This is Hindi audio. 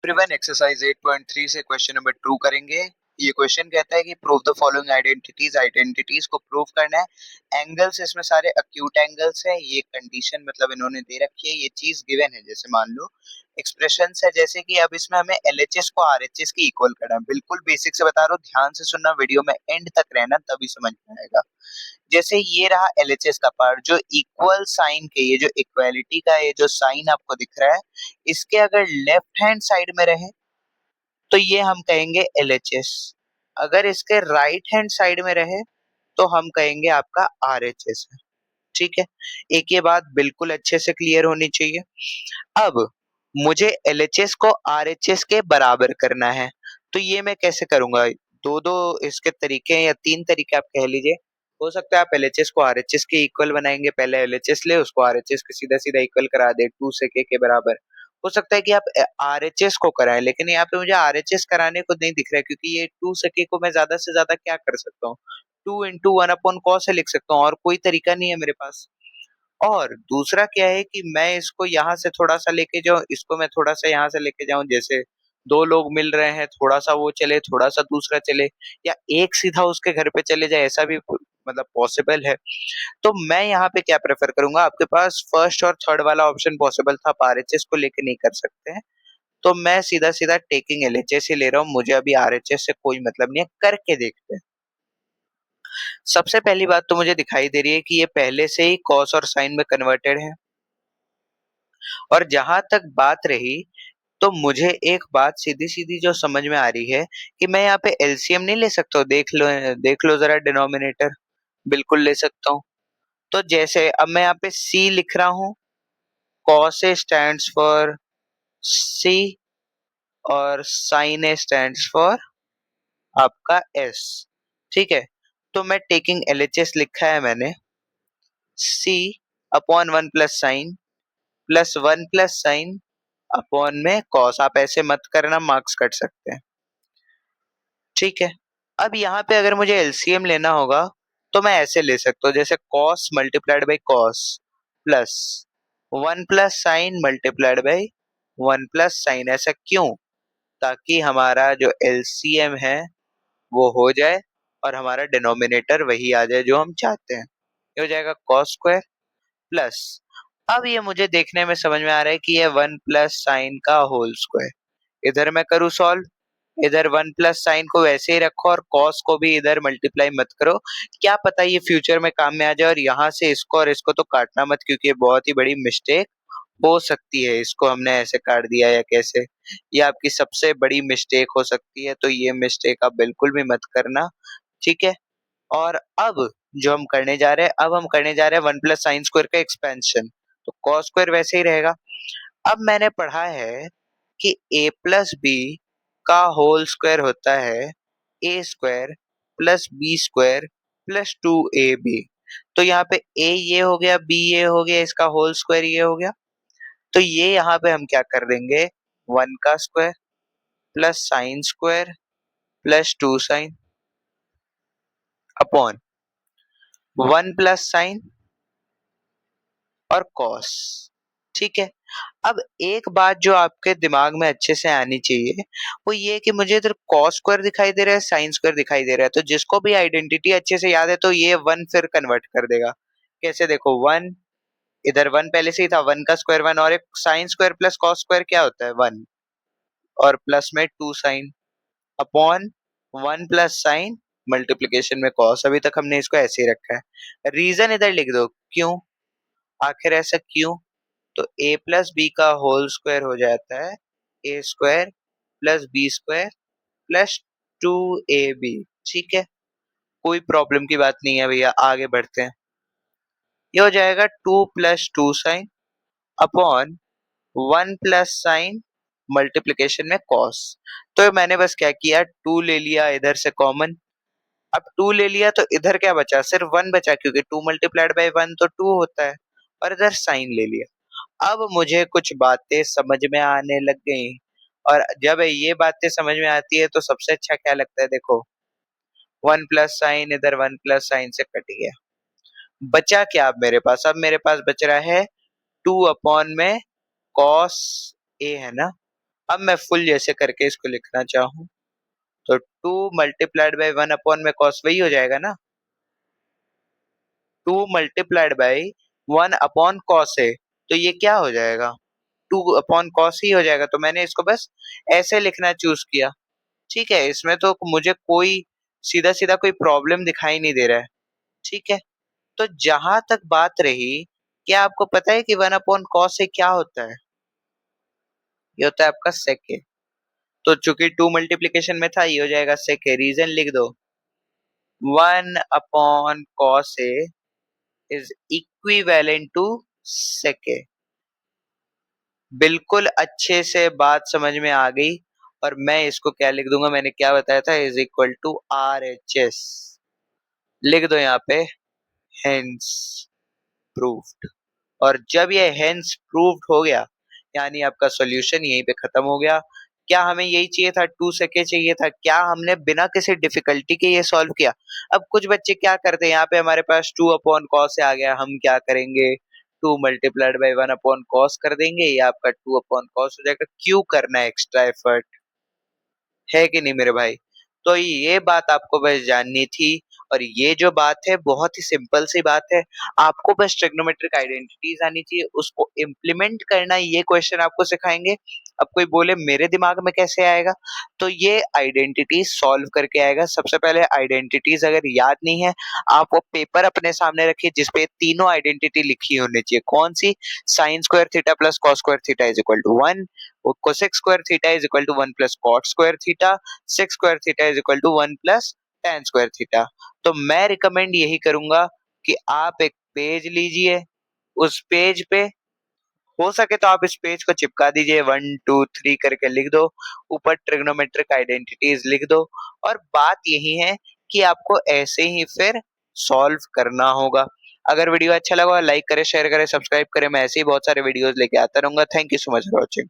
एवरीवन, एक्सरसाइज 8.3 से क्वेश्चन नंबर 2 करेंगे। ये क्वेश्चन कहता है कि प्रूव द फॉलोइंग आइडेंटिटीज को प्रूव करना है। एंगल्स इसमें सारे एक्यूट एंगल्स है। ये कंडीशन मतलब इन्होंने दे रखी है, ये चीज गिवन है। जैसे मान लो एक्सप्रेशंस है, जैसे कि अब इसमें हमें एलएचएस को आरएचएस के इक्वल करना है। बिल्कुल बेसिक से बता रहा हूँ, ध्यान से सुनना, वीडियो में एंड तक रहना, तभी समझ में आएगा। जैसे ये रहा एलएचएस का पार्ट, जो इक्वल साइन के, ये जो इक्वालिटी का ये जो साइन आपको दिख रहा है, इसके अगर लेफ्ट हैंड साइड में रहे तो ये हम कहेंगे एलएचएस। अगर इसके राइट हैंड साइड में रहे तो हम कहेंगे आपका आरएचएस है। ठीक है, एक ये बात बिल्कुल अच्छे से क्लियर होनी चाहिए। अब मुझे एलएचएस को आरएचएस के बराबर करना है, तो ये मैं कैसे करूंगा? दो दो इसके तरीके हैं, या तीन तरीके आप कह लीजिए। हो सकता है आप एलएचएस को आरएचएस के इक्वल बनाएंगे, पहले एलएचएस ले उसको आरएचएस के सीधा सीधा इक्वल करा दे 2 से के बराबर। हो सकता है कि आप आरएचएस को कराएं, लेकिन यहाँ पे मुझे आरएचएस कराने को नहीं दिख रहा है, क्योंकि ये 2 से के को मैं ज्यादा से ज्यादा क्या कर सकता हूँ, 2 into 1/cos से लिख सकता हूँ, और कोई तरीका नहीं है मेरे पास। और दूसरा क्या है कि मैं इसको यहाँ से थोड़ा सा लेके जाऊं, इसको मैं थोड़ा सा यहाँ से लेके जाऊं, जैसे दो लोग मिल रहे हैं, थोड़ा सा वो चले, थोड़ा सा दूसरा चले, या एक सीधा उसके घर पे चले जाए, ऐसा भी मतलब पॉसिबल है। तो मैं यहाँ पे क्या प्रेफर करूंगा, आपके पास फर्स्ट और थर्ड वाला ऑप्शन पॉसिबल था, आप आरएचएस को लेके नहीं कर सकते हैं, तो मैं सीधा सीधा टेकिंग एलएचएस ही ले रहा हूँ। मुझे अभी आरएचएस से कोई मतलब नहीं है, करके देखते हैं। सबसे पहली बात तो मुझे दिखाई दे रही है कि ये पहले से ही कॉस और साइन में कन्वर्टेड है। और जहां तक बात रही, तो मुझे एक बात सीधी सीधी जो समझ में आ रही है कि मैं यहाँ पे एलसीएम नहीं ले सकता हूँ। देख लो जरा डिनोमिनेटर, बिल्कुल ले सकता हूँ। तो जैसे अब मैं यहाँ पे सी लिख रहा हूँ, cos A stands for C और साइन ए स्टैंड्स फॉर आपका एस। ठीक है, तो मैं टेकिंग एलएचएस लिखा है मैंने, C upon 1 plus sine plus 1 plus sine upon में कॉस। आप ऐसे मत करना, मार्क्स कट सकते हैं। ठीक है, अब यहाँ पे अगर मुझे एलसीएम लेना होगा तो मैं ऐसे ले सकता हूँ, जैसे cos multiplied by cos plus 1 plus sign multiplied by 1 plus sign. ऐसा क्यों? ताकि हमारा जो एलसीएम है वो हो जाए और हमारा डिनोमिनेटर वही आ जाए जो हम चाहते हैं। ये हो जाएगा कॉस स्क्वायर प्लस, अब ये मुझे देखने में समझ में आ रहा है कि ये 1 प्लस साइन का होल स्क्वायर। इधर मैं करूँ सॉल्व, इधर 1 प्लस साइन को वैसे ही रखो और कॉस को भी इधर मल्टीप्लाई मत करो। क्या पता ये फ्यूचर में काम में आ जाए, और यहाँ से इसको और इसको तो काटना मत, क्योंकि ये बहुत ही बड़ी मिस्टेक हो सकती है। इसको हमने ऐसे काट दिया या कैसे, ये आपकी सबसे बड़ी मिस्टेक हो सकती है, तो ये मिस्टेक आप बिल्कुल भी मत करना। ठीक है, और अब जो हम करने जा रहे हैं, अब हम करने जा रहे हैं 1 प्लस साइन स्क्वायर का एक्सपेंशन, तो कॉस स्क्वायर वैसे ही रहेगा। अब मैंने पढ़ा है कि ए प्लस बी का होल स्क्वायर होता है A square plus B square plus 2ab। तो यहाँ पे ए ये हो गया, बी ये हो गया, इसका होल स्क्वायर ये हो गया। तो ये यहाँ पे हम क्या कर देंगे, 1 का square plus sine square plus 2 sine upon 1 plus sign और कॉस। ठीक है, अब एक बात जो आपके दिमाग में अच्छे से आनी चाहिए, वो ये कि मुझे इधर कॉस स्क्वायर दिखाई दे रहा है, साइन स्क्वायर दिखाई दे रहा है, तो जिसको भी आइडेंटिटी अच्छे से याद है तो ये 1 फिर कन्वर्ट कर देगा। कैसे? देखो 1, इधर 1 पहले से ही था, 1 का स्क्वायर 1, और एक sine square plus cos square क्या होता है 1, और प्लस में 2 sine upon 1 plus sign multiplication में कॉस। अभी तक हमने इसको ऐसे ही रखा है। रीजन इधर लिख दो, क्यों, आखिर ऐसा क्यों? तो a प्लस बी का होल स्क्वायर हो जाता है A square plus B square plus 2ab। ठीक है, कोई प्रॉब्लम की बात नहीं है भैया, आगे बढ़ते हैं। ये हो जाएगा 2 plus 2 sine upon 1 plus sign multiplication में कॉस। तो मैंने बस क्या किया, 2 ले लिया इधर से कॉमन। अब 2 ले लिया तो इधर क्या बचा, सिर्फ 1 बचा, क्योंकि 2 मल्टीप्लाइड बाई 1 तो 2 होता है, और इधर साइन ले लिया। अब मुझे कुछ बातें समझ में आने लग गई, और जब ये बातें समझ में आती है तो सबसे अच्छा क्या लगता है, देखो 1 प्लस साइन इधर 1 प्लस साइन से कट गया, बचा क्या अब मेरे पास? अब मेरे पास बच रहा है 2 अपॉन में कॉस ए, है ना, अब मैं फुल जैसे करके इसको लिखना चाहूँ तो 2 × 1 में कॉस वही हो जाएगा ना, 2 × 1 कॉस है, तो ये क्या हो जाएगा, 2 कॉस ही हो जाएगा। तो मैंने इसको बस ऐसे लिखना चूज किया। ठीक है, इसमें तो मुझे कोई सीधा सीधा कोई प्रॉब्लम दिखाई नहीं दे रहा है। ठीक है, तो जहां तक बात रही, क्या आपको पता है कि 1 कॉस से क्या होता है? ये होता है आपका सेक। तो चूंकि 2 मल्टीप्लीकेशन में था, ये हो जाएगा सेक। रीजन लिख दो, 1 cos A is equivalent to sec. बिल्कुल अच्छे से बात समझ में आ गई। और मैं इसको क्या लिख दूंगा, मैंने क्या बताया था, इज इक्वल टू RHS। लिख दो यहाँ पे, हेंस प्रूव्ड। और जब ये हेंस प्रूव्ड हो गया, यानी आपका सॉल्यूशन यहीं पे खत्म हो गया। क्या हमें यही चाहिए था, 2 सेके चाहिए था? क्या हमने बिना किसी डिफिकल्टी के ये सॉल्व किया? अब कुछ बच्चे क्या करते हैं, यहाँ पे हमारे पास 2 अपॉन कॉस आ गया, हम क्या करेंगे, 2 × 1 अपॉन कॉस कर देंगे, ये आपका 2 अपॉन कॉस हो जाएगा। क्यों करना है एक्स्ट्रा एफर्ट, है कि नहीं मेरे भाई? तो ये बात आपको बस जाननी थी। और ये जो बात है बहुत ही सिंपल सी बात है, आपको बस ट्रिग्नोमेट्रिक आइडेंटिटीज आनी चाहिए, उसको इम्प्लीमेंट करना, ये क्वेश्चन आपको सिखाएंगे। अब कोई बोले मेरे दिमाग में कैसे आएगा, तो ये आइडेंटिटीज सॉल्व करके आएगा। सबसे पहले आइडेंटिटीज अगर याद नहीं है, आप वो पेपर अपने सामने रखिए जिसपे तीनों आइडेंटिटी लिखी होनी चाहिए। कौन सी? Sine square theta plus cos square theta is equal to 1, cosec square theta is equal to 1 plus cot square theta, sec square theta is equal to 1 plus tan square theta. तो मैं रिकमेंड यही करूंगा कि आप एक पेज लीजिए, उस पेज पे हो सके तो आप इस पेज को चिपका दीजिए, 1 2 3 करके लिख दो, ऊपर ट्रिग्नोमेट्रिक आइडेंटिटीज लिख दो। और बात यही है कि आपको ऐसे ही फिर सॉल्व करना होगा। अगर वीडियो अच्छा लगा, लाइक करें, शेयर करें, सब्सक्राइब करें। मैं ऐसे ही बहुत सारे वीडियोस लेके आता रहूंगा। Thank you so much for watching.